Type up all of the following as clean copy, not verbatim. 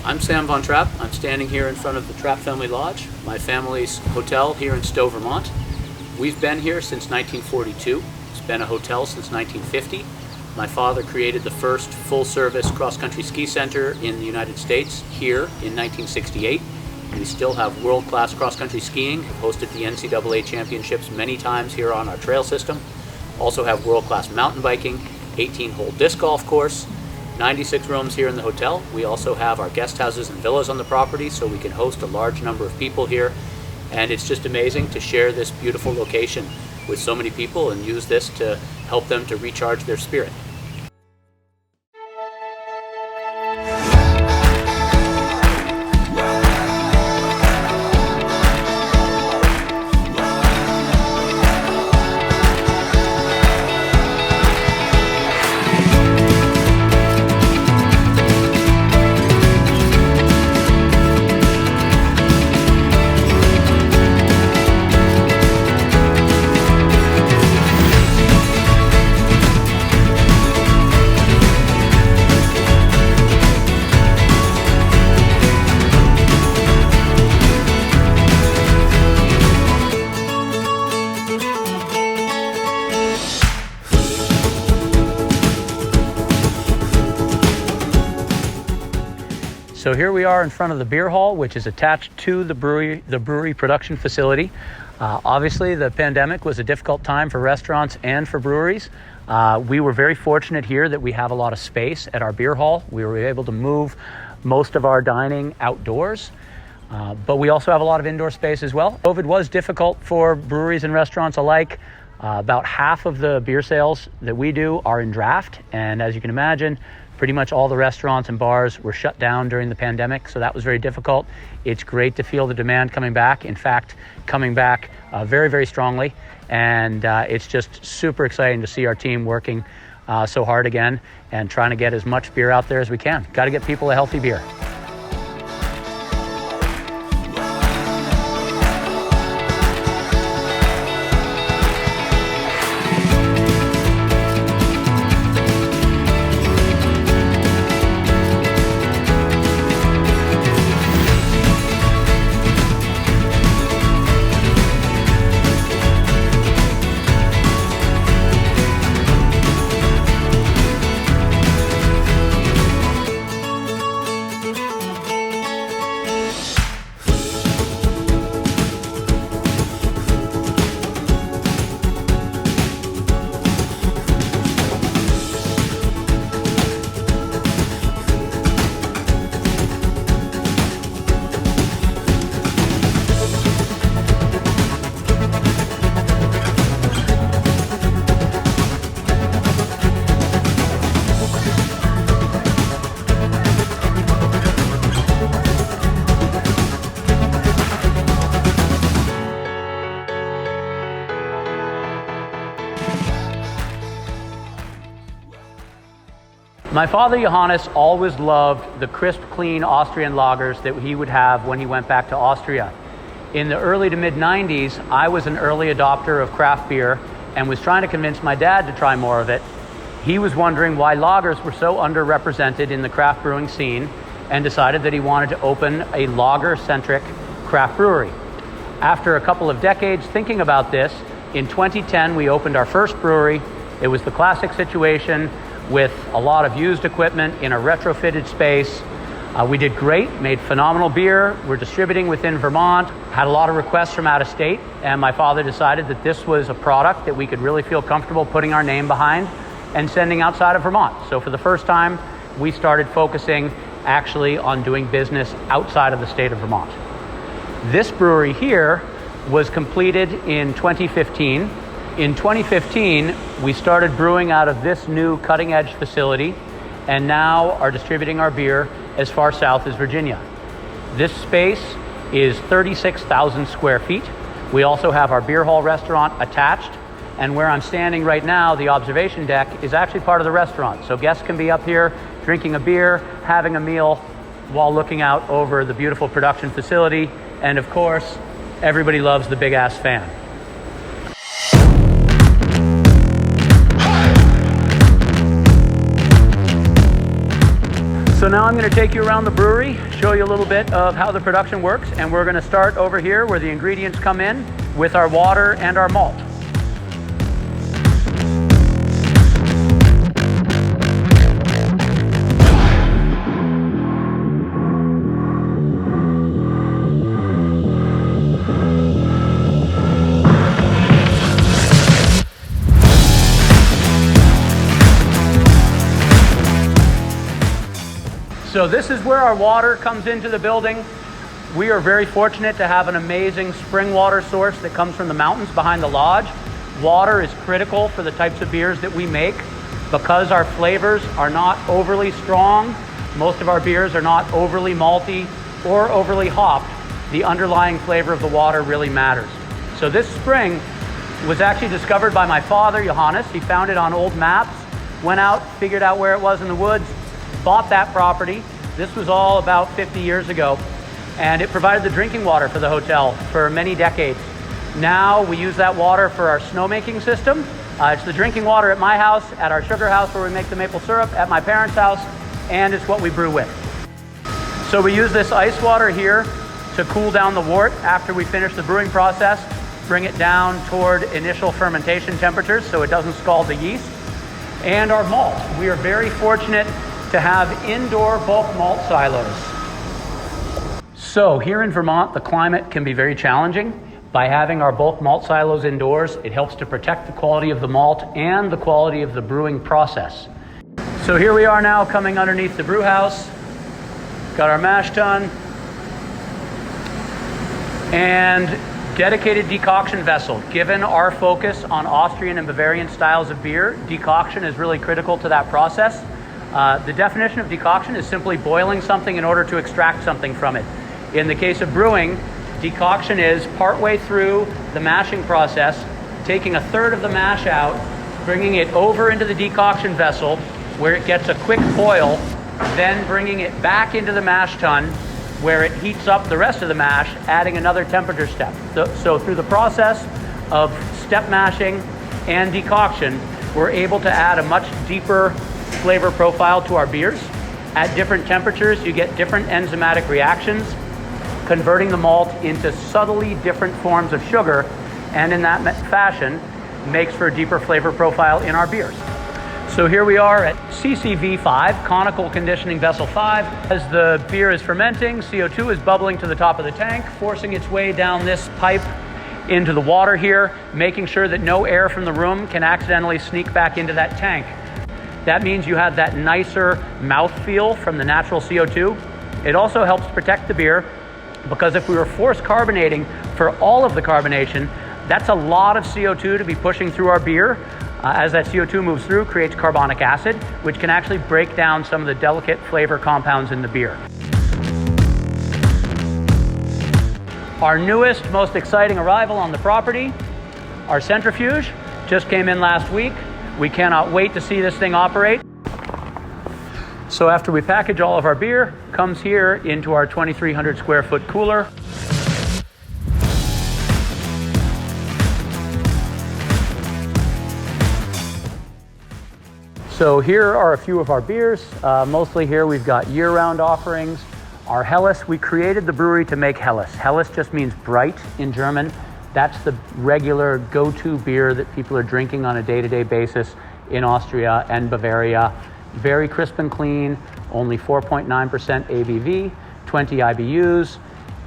I'm Sam von Trapp. I'm standing here in front of the Trapp Family Lodge, my family's hotel here in Stowe, Vermont. We've been here since 1942. It's been a hotel since 1950. My father created the first full-service cross-country ski center in the United States here in 1968. We still have world-class cross-country skiing, hosted the NCAA championships many times here on our trail system. Also have world-class mountain biking, 18-hole disc golf course, 96 rooms here in the hotel. We also have our guest houses and villas on the property, so we can host a large number of people here. And it's just amazing to share this beautiful location with so many people and use this to help them to recharge their spirit. So here we are in front of the beer hall, which is attached to the brewery production facility. Obviously, the pandemic was a difficult time for restaurants and for breweries. We were very fortunate here that we have a lot of space at our beer hall. We were able to move most of our dining outdoors, but we also have a lot of indoor space as well. COVID was difficult for breweries and restaurants alike. About half of the beer sales that we do are in draft, and as you can imagine, pretty much all the restaurants and bars were shut down during the pandemic, so that was very difficult. It's great to feel the demand coming back. In fact, coming back very, very strongly, and it's just super exciting to see our team working so hard again and trying to get as much beer out there as we can. Got to get people a healthy beer. My father, Johannes, always loved the crisp, clean Austrian lagers that he would have when he went back to Austria. In the early to mid-90s, I was an early adopter of craft beer and was trying to convince my dad to try more of it. He was wondering why lagers were so underrepresented in the craft brewing scene and decided that he wanted to open a lager-centric craft brewery. After a couple of decades thinking about this, in 2010 we opened our first brewery. It was the classic situation with a lot of used equipment in a retrofitted space. We did great, made phenomenal beer. We're distributing within Vermont, had a lot of requests from out of state, and my father decided that this was a product that we could really feel comfortable putting our name behind and sending outside of Vermont. So for the first time, we started focusing actually on doing business outside of the state of Vermont. This brewery here was completed in 2015. In 2015, we started brewing out of this new cutting-edge facility and now are distributing our beer as far south as Virginia. This space is 36,000 square feet. We also have our beer hall restaurant attached, and where I'm standing right now, the observation deck is actually part of the restaurant. So guests can be up here drinking a beer, having a meal, while looking out over the beautiful production facility. And of course, everybody loves the big-ass fan. So now I'm going to take you around the brewery, show you a little bit of how the production works, and we're going to start over here where the ingredients come in with our water and our malt. So this is where our water comes into the building. We are very fortunate to have an amazing spring water source that comes from the mountains behind the lodge. Water is critical for the types of beers that we make because our flavors are not overly strong. Most of our beers are not overly malty or overly hopped. The underlying flavor of the water really matters. So this spring was actually discovered by my father, Johannes. He found it on old maps, went out, figured out where it was in the woods, bought that property. This was all about 50 years ago, and it provided the drinking water for the hotel for many decades. Now we use that water for our snowmaking system. It's the drinking water at my house, at our sugar house where we make the maple syrup, at my parents' house, and it's what we brew with. So we use this ice water here to cool down the wort after we finish the brewing process, bring it down toward initial fermentation temperatures so it doesn't scald the yeast. And our malt. We are very fortunate to have indoor bulk malt silos. So here in Vermont, the climate can be very challenging. By having our bulk malt silos indoors, it helps to protect the quality of the malt and the quality of the brewing process. So here we are now coming underneath the brew house. Got our mash tun and dedicated decoction vessel. Given our focus on Austrian and Bavarian styles of beer, decoction is really critical to that process. The definition of decoction is simply boiling something in order to extract something from it. In the case of brewing, decoction is partway through the mashing process, taking a third of the mash out, bringing it over into the decoction vessel where it gets a quick boil, then bringing it back into the mash tun where it heats up the rest of the mash, adding another temperature step. So through the process of step mashing and decoction, we're able to add a much deeper flavor profile to our beers. At different temperatures, you get different enzymatic reactions, converting the malt into subtly different forms of sugar, and in that fashion, makes for a deeper flavor profile in our beers. So here we are at CCV5, Conical Conditioning Vessel 5. As the beer is fermenting, CO2 is bubbling to the top of the tank, forcing its way down this pipe into the water here, making sure that no air from the room can accidentally sneak back into that tank. That means you have that nicer mouthfeel from the natural CO2. It also helps protect the beer because if we were force carbonating for all of the carbonation, that's a lot of CO2 to be pushing through our beer. As that CO2 moves through, creates carbonic acid, which can actually break down some of the delicate flavor compounds in the beer. Our newest, most exciting arrival on the property, our centrifuge, just came in last week. We cannot wait to see this thing operate. So after we package all of our beer, comes here into our 2,300 square foot cooler. So here are a few of our beers. Mostly here we've got year-round offerings. Our Helles, we created the brewery to make Helles. Helles just means bright in German. That's the regular go-to beer that people are drinking on a day-to-day basis in Austria and Bavaria. Very crisp and clean, only 4.9% ABV, 20 IBUs.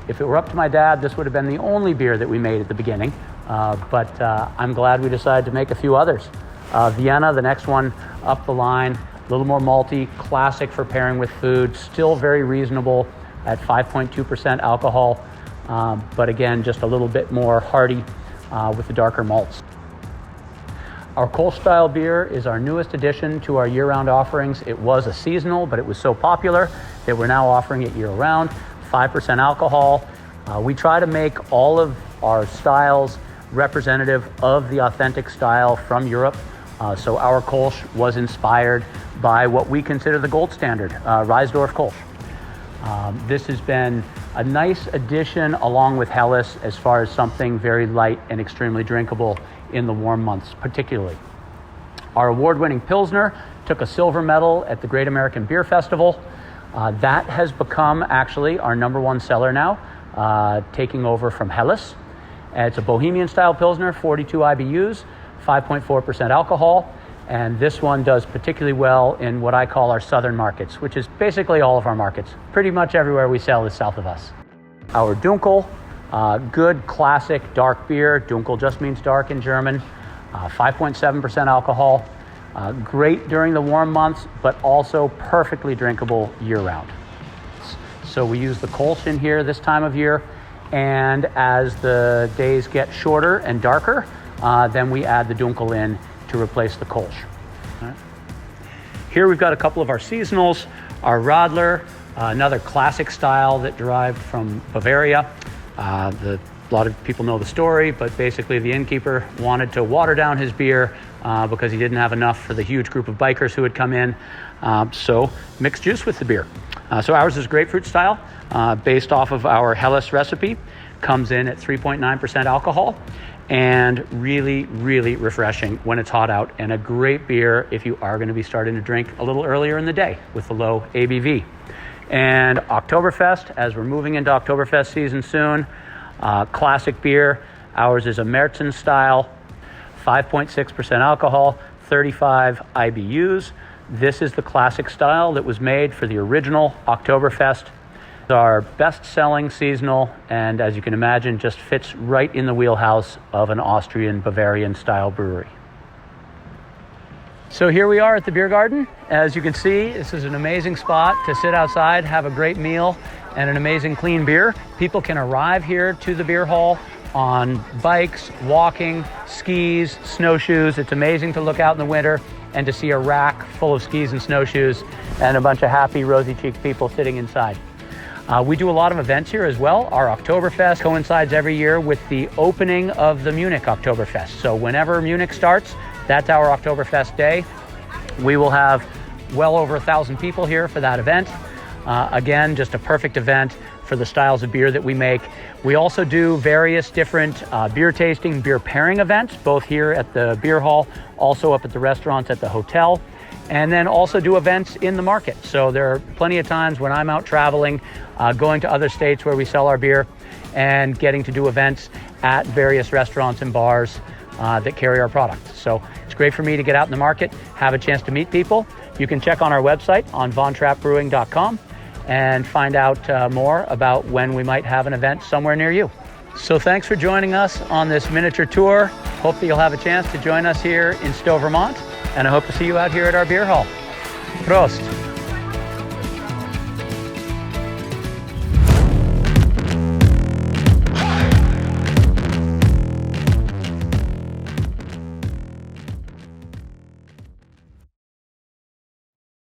If it were up to my dad, this would have been the only beer that we made at the beginning, but I'm glad we decided to make a few others. Vienna, the next one up the line, a little more malty, classic for pairing with food, still very reasonable at 5.2% alcohol. But again, just a little bit more hearty with the darker malts. Our Kolsch style beer is our newest addition to our year-round offerings. It was a seasonal, but it was so popular that we're now offering it year-round, 5% alcohol. We try to make all of our styles representative of the authentic style from Europe. So our Kolsch was inspired by what we consider the gold standard, Reisdorf Kolsch. This has been a nice addition along with Helles as far as something very light and extremely drinkable in the warm months particularly. Our award-winning Pilsner took a silver medal at the Great American Beer Festival. That has become actually our #1 seller now, taking over from Helles. It's a Bohemian style Pilsner, 42 IBUs, 5.4% alcohol. And this one does particularly well in what I call our southern markets, which is basically all of our markets. Pretty much everywhere we sell is south of us. Our Dunkel, good classic dark beer. Dunkel just means dark in German. 5.7% alcohol. Great during the warm months, but also perfectly drinkable year-round. So we use the Kolsch in here this time of year, and as the days get shorter and darker, then we add the Dunkel in to replace the Kolsch. Right. Here we've got a couple of our seasonals. Our Radler, another classic style that derived from Bavaria. A lot of people know the story, but basically the innkeeper wanted to water down his beer because he didn't have enough for the huge group of bikers who had come in. So mixed juice with the beer. So ours is grapefruit style, based off of our Helles recipe. Comes in at 3.9% alcohol, and really, really refreshing when it's hot out, and a great beer if you are going to be starting to drink a little earlier in the day with the low ABV. And Oktoberfest, as we're moving into Oktoberfest season soon, classic beer. Ours is a Märzen style, 5.6% alcohol, 35 IBUs. This is the classic style that was made for the original Oktoberfest. Our best-selling seasonal, and as you can imagine, just fits right in the wheelhouse of an Austrian Bavarian style brewery. So here we are at the beer garden. As you can see, this is an amazing spot to sit outside, have a great meal, and an amazing clean beer. People can arrive here to the beer hall on bikes, walking, skis, snowshoes. It's amazing to look out in the winter and to see a rack full of skis and snowshoes and a bunch of happy, rosy-cheeked people sitting inside. We do a lot of events here as well. Our Oktoberfest coincides every year with the opening of the Munich Oktoberfest. So whenever Munich starts, that's our Oktoberfest day. We will have well over 1,000 people here for that event. Again, just a perfect event for the styles of beer that we make. We also do various different beer tasting, beer pairing events, both here at the beer hall, also up at the restaurants at the hotel, and then also do events in the market. So there are plenty of times when I'm out traveling, going to other states where we sell our beer, and getting to do events at various restaurants and bars that carry our product. So it's great for me to get out in the market, have a chance to meet people. You can check on our website on vontrappbrewing.com and find out more about when we might have an event somewhere near you. So thanks for joining us on this miniature tour. Hope that you'll have a chance to join us here in Stowe, Vermont, and I hope to see you out here at our beer hall. Prost!